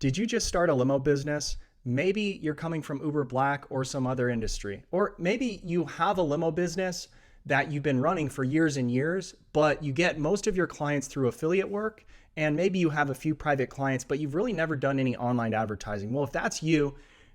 Did you just start a limo business? Maybe you're coming from Uber Black or some other industry. Or maybe you have a limo business that you've been running for years and years, but you get most of your clients through affiliate work. And maybe you have a few private clients, but you've really never done any online advertising. Well, if that's you,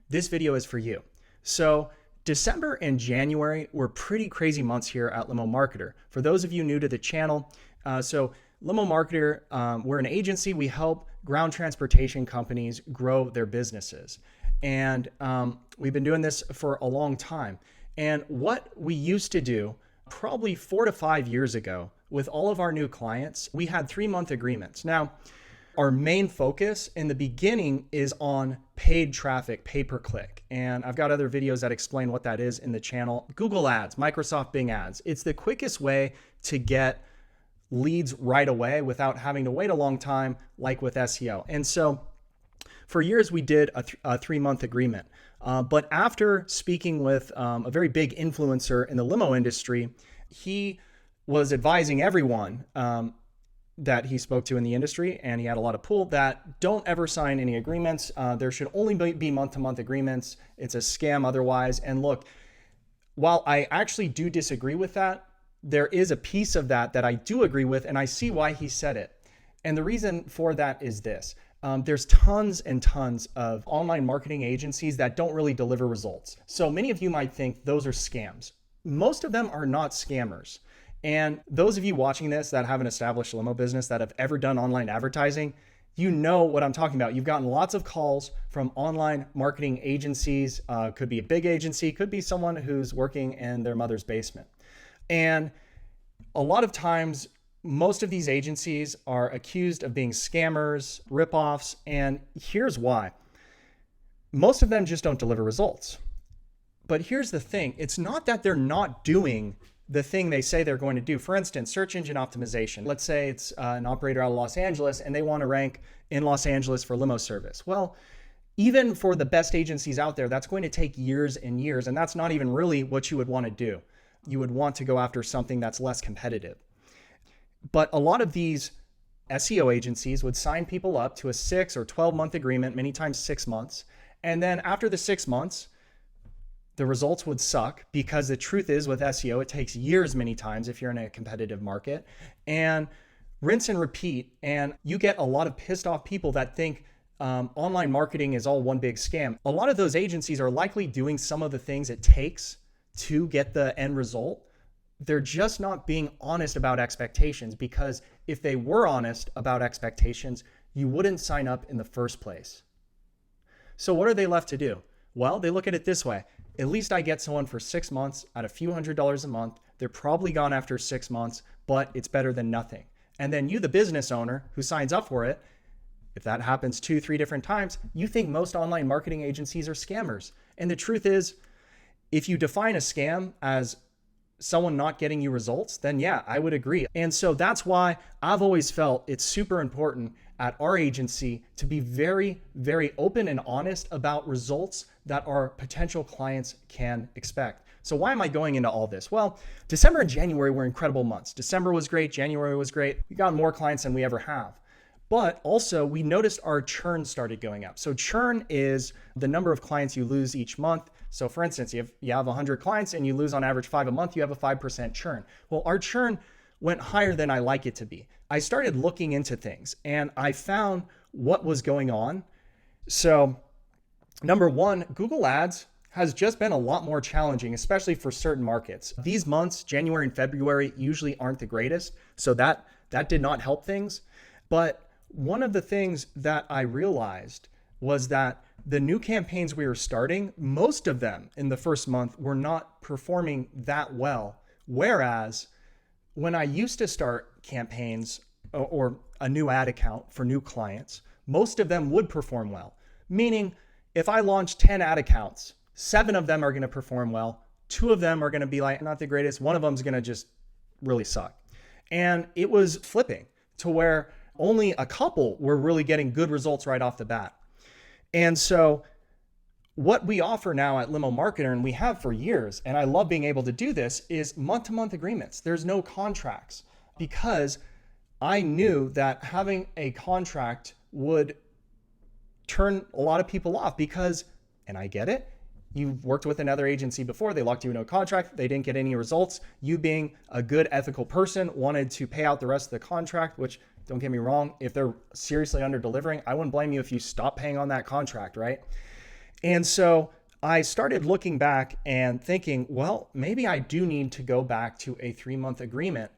this video is for you. So December and January were pretty crazy months here at Limo Marketer. For those of you new to the channel, Limo Marketer, we're an agency. We help ground transportation companies grow their businesses. And we've been doing this for a long time. And what we used to do probably 4 to 5 years ago with all of our new clients, we had 3-month agreements. Now, our main focus in the beginning is on paid traffic, pay-per-click. And I've got other videos that explain what that is in the channel. Google Ads, Microsoft Bing Ads. It's the quickest way to get leads right away without having to wait a long time like with SEO. And so for years we did a 3-month agreement. But after speaking with a very big influencer in the limo industry, he was advising everyone that he spoke to in the industry, and he had a lot of pull, that don't ever sign any agreements. There should only be month-to-month agreements. It's a scam otherwise. And look, while I actually do disagree with that, there is a piece of that I do agree with, and I see why he said it. And the reason for that is this. There's tons and tons of online marketing agencies that don't really deliver results. So many of you might think those are scams. Most of them are not scammers. And those of you watching this that have an established limo business that have ever done online advertising, you know what I'm talking about. You've gotten lots of calls from online marketing agencies. Could be a big agency, could be someone who's working in their mother's basement. And a lot of times, most of these agencies are accused of being scammers, ripoffs, and here's why. Most of them just don't deliver results. But here's the thing. It's not that they're not doing the thing they say they're going to do. For instance, search engine optimization. Let's say it's an operator out of Los Angeles and they want to rank in Los Angeles for limo service. Well, even for the best agencies out there, that's going to take years and years, and that's not even really what you would want to do. You would want to go after something that's less competitive. But a lot of these SEO agencies would sign people up to a 6 or 12-month agreement, many times 6 months. And then after the 6 months, the results would suck, because the truth is with SEO, it takes years many times if you're in a competitive market, and rinse and repeat. And you get a lot of pissed off people that think online marketing is all one big scam. A lot of those agencies are likely doing some of the things it takes to get the end result. They're just not being honest about expectations, because if they were honest about expectations, you wouldn't sign up in the first place. So what are they left to do? Well, they look at it this way. At least I get someone for 6 months at a few $100s a month. They're probably gone after 6 months, but it's better than nothing. And then you, the business owner who signs up for it, if that happens 2-3 different times, you think most online marketing agencies are scammers. And the truth is, if you define a scam as someone not getting you results, then yeah, I would agree. And so that's why I've always felt it's super important at our agency to be very, very open and honest about results that our potential clients can expect. So why am I going into all this? Well, December and January were incredible months. December was great. January was great. We got more clients than we ever have. But also we noticed our churn started going up. So churn is the number of clients you lose each month. So for instance, you have 100 clients and you lose on average 5 a month, you have a 5% churn. Well, our churn went higher than I like it to be. I started looking into things and I found what was going on. So number one, Google Ads has just been a lot more challenging, especially for certain markets. These months, January and February, usually aren't the greatest. So that did not help things. But one of the things that I realized was that the new campaigns we were starting, most of them in the first month were not performing that well. Whereas when I used to start campaigns or a new ad account for new clients, most of them would perform well. Meaning if I launch 10 ad accounts, 7 of them are going to perform well. 2 of them are going to be like, not the greatest. 1 of them is going to just really suck. And it was flipping to where only a couple were really getting good results right off the bat. And so what we offer now at Limo Marketer, and we have for years, and I love being able to do this, is month-to-month agreements. There's no contracts, because I knew that having a contract would turn a lot of people off because, and I get it, you've worked with another agency before, they locked you into a contract, they didn't get any results. You being a good ethical person wanted to pay out the rest of the contract, which, don't get me wrong, if they're seriously under delivering, I wouldn't blame you if you stop paying on that contract, right? And so I started looking back and thinking, well, maybe I do need to go back to a 3-month agreement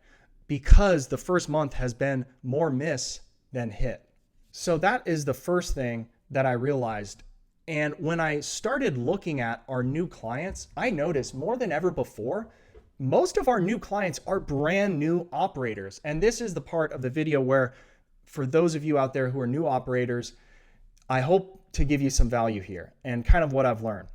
because the first month has been more miss than hit. So that is the first thing that I realized. And when I started looking at our new clients, I noticed more than ever before, most of our new clients are brand new operators. And this is the part of the video where, for those of you out there who are new operators, I hope to give you some value here and kind of what I've learned.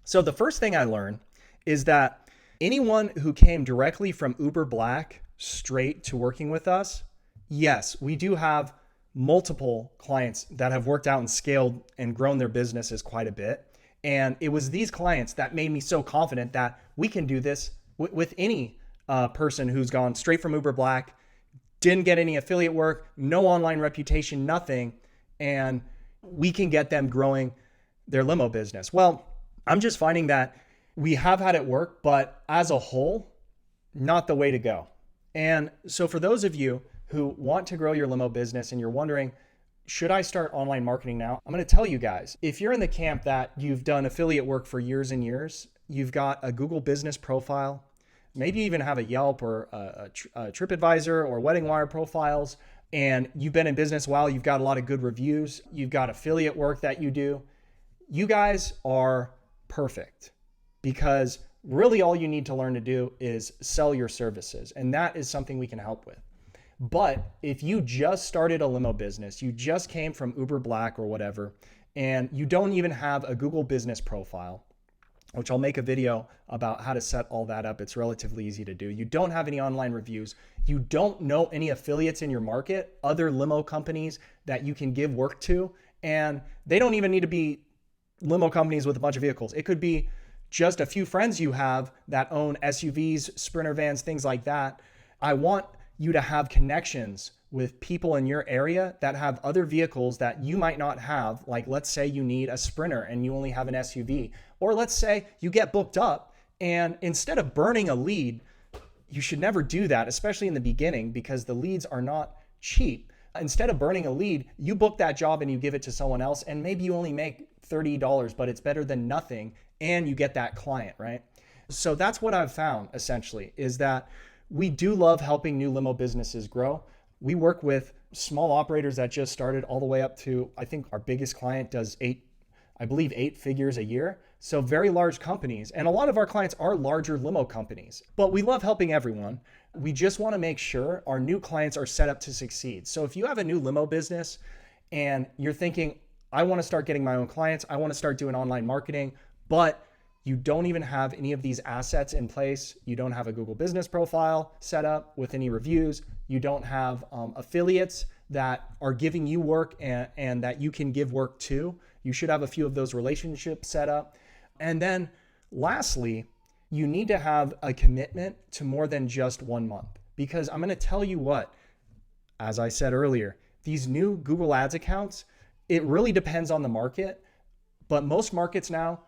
So the first thing I learned is that anyone who came directly from Uber Black straight to working with us, yes, we do have multiple clients that have worked out and scaled and grown their businesses quite a bit. And it was these clients that made me so confident that we can do this with any person who's gone straight from Uber Black, didn't get any affiliate work, no online reputation, nothing, and we can get them growing their limo business. Well, I'm just finding that we have had it work, but as a whole, not the way to go. And so for those of you who want to grow your limo business and you're wondering, should I start online marketing now? I'm going to tell you guys, if you're in the camp that you've done affiliate work for years and years, you've got a Google business profile, maybe even have a Yelp or a TripAdvisor or WeddingWire profiles, and you've been in business a while, you've got a lot of good reviews, you've got affiliate work that you do, you guys are perfect, because really all you need to learn to do is sell your services. And that is something we can help with. But if you just started a limo business, you just came from Uber Black or whatever, and you don't even have a Google business profile, which I'll make a video about how to set all that up. It's relatively easy to do. You don't have any online reviews. You don't know any affiliates in your market, other limo companies that you can give work to. And they don't even need to be limo companies with a bunch of vehicles. It could be just a few friends you have that own SUVs, Sprinter vans, things like that. I want you to have connections with people in your area that have other vehicles that you might not have. Like, let's say you need a Sprinter and you only have an SUV, or let's say you get booked up and instead of burning a lead, you should never do that, especially in the beginning, because the leads are not cheap. Instead of burning a lead, you book that job and you give it to someone else, and maybe you only make $30, but it's better than nothing, and you get that client, right? So that's what I've found, essentially, is that we do love helping new limo businesses grow. We work with small operators that just started all the way up to, I think our biggest client does 8 figures a year. So very large companies. And a lot of our clients are larger limo companies, but we love helping everyone. We just want to make sure our new clients are set up to succeed. So if you have a new limo business and you're thinking, I want to start getting my own clients, I want to start doing online marketing, but you don't even have any of these assets in place. You don't have a Google business profile set up with any reviews. You don't have affiliates that are giving you work and that you can give work to. You should have a few of those relationships set up. And then lastly, you need to have a commitment to more than just 1 month, because I'm going to tell you what, as I said earlier, these new Google Ads accounts, it really depends on the market, but most markets now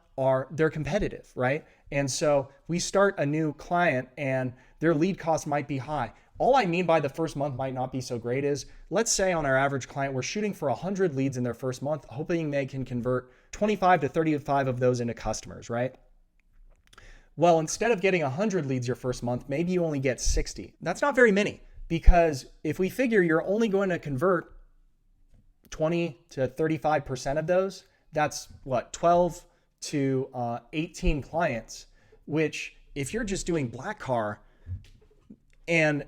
they're competitive, right? And so we start a new client and their lead cost might be high. All I mean by the first month might not be so great is, let's say on our average client, we're shooting for 100 leads in their first month, hoping they can convert 25 to 35 of those into customers, right? Well, instead of getting 100 leads your first month, maybe you only get 60. That's not very many, because if we figure you're only going to convert 20 to 35% of those, that's what, 12 to 18 clients, which if you're just doing black car and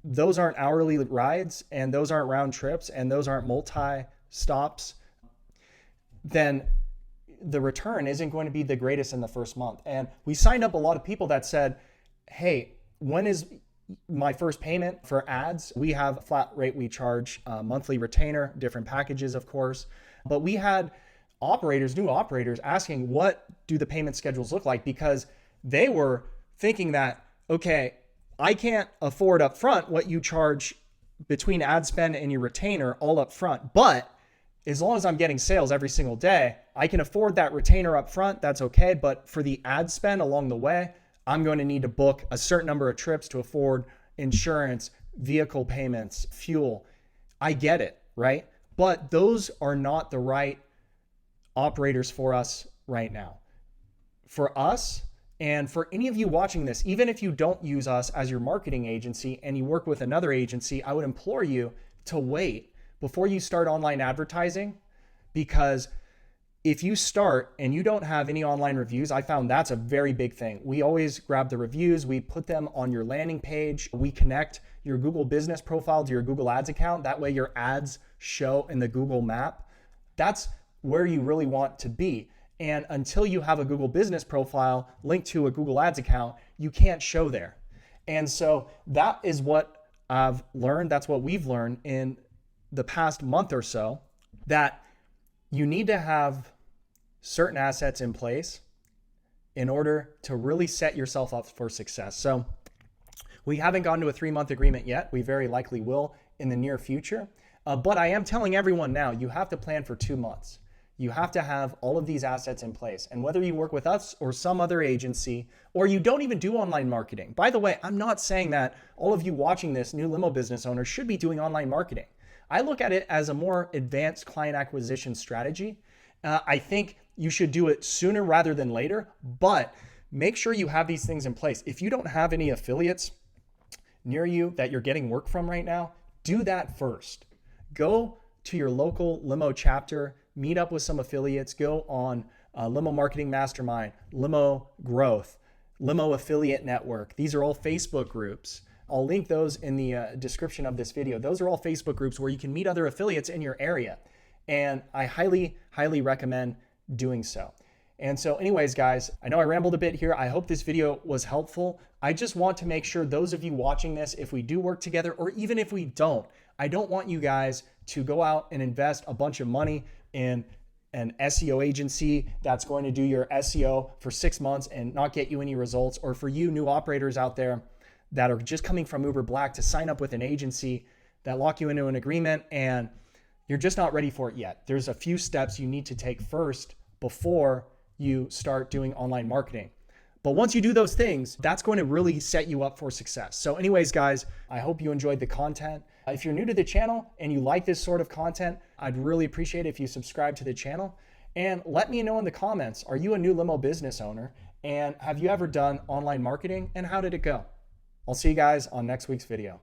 those aren't hourly rides and those aren't round trips and those aren't multi stops, then the return isn't going to be the greatest in the first month. And we signed up a lot of people that said, hey, when is my first payment for ads? We have a flat rate we charge, monthly retainer, different packages, of course. But we had new operators asking, what do the payment schedules look like? Because they were thinking that, okay, I can't afford up front what you charge between ad spend and your retainer all up front, but as long as I'm getting sales every single day, I can afford that retainer up front. That's okay. But for the ad spend along the way, I'm going to need to book a certain number of trips to afford insurance, vehicle payments, fuel. I get it, right? But those are not the right operators for us right now. For us, and for any of you watching this, even if you don't use us as your marketing agency and you work with another agency, I would implore you to wait before you start online advertising, because if you start and you don't have any online reviews, I found that's a very big thing. We always grab the reviews, we put them on your landing page, we connect your Google business profile to your Google Ads account. That way your ads show in the Google map. That's where you really want to be. And until you have a Google business profile linked to a Google Ads account, you can't show there. And so that is what I've learned. That's what we've learned in the past month or so, that you need to have certain assets in place in order to really set yourself up for success. So we haven't gone to a 3-month agreement yet. We very likely will in the near future. But I am telling everyone now, you have to plan for 2 months. You have to have all of these assets in place. And whether you work with us or some other agency, or you don't even do online marketing. By the way, I'm not saying that all of you watching this, new limo business owners, should be doing online marketing. I look at it as a more advanced client acquisition strategy. I think you should do it sooner rather than later, but make sure you have these things in place. If you don't have any affiliates near you that you're getting work from right now, do that first. Go to your local limo chapter, meet up with some affiliates, go on Limo Marketing Mastermind, Limo Growth, Limo Affiliate Network. These are all Facebook groups. I'll link those in the description of this video. Those are all Facebook groups where you can meet other affiliates in your area. And I highly, highly recommend doing so. And so anyways, guys, I know I rambled a bit here. I hope this video was helpful. I just want to make sure those of you watching this, if we do work together, or even if we don't, I don't want you guys to go out and invest a bunch of money in an SEO agency that's going to do your SEO for 6 months and not get you any results, or for you new operators out there that are just coming from Uber Black to sign up with an agency that lock you into an agreement and you're just not ready for it yet. There's a few steps you need to take first before you start doing online marketing. But once you do those things, that's going to really set you up for success. So anyways, guys, I hope you enjoyed the content. If you're new to the channel and you like this sort of content, I'd really appreciate it if you subscribe to the channel. And let me know in the comments, are you a new limo business owner? And have you ever done online marketing? And how did it go? I'll see you guys on next week's video.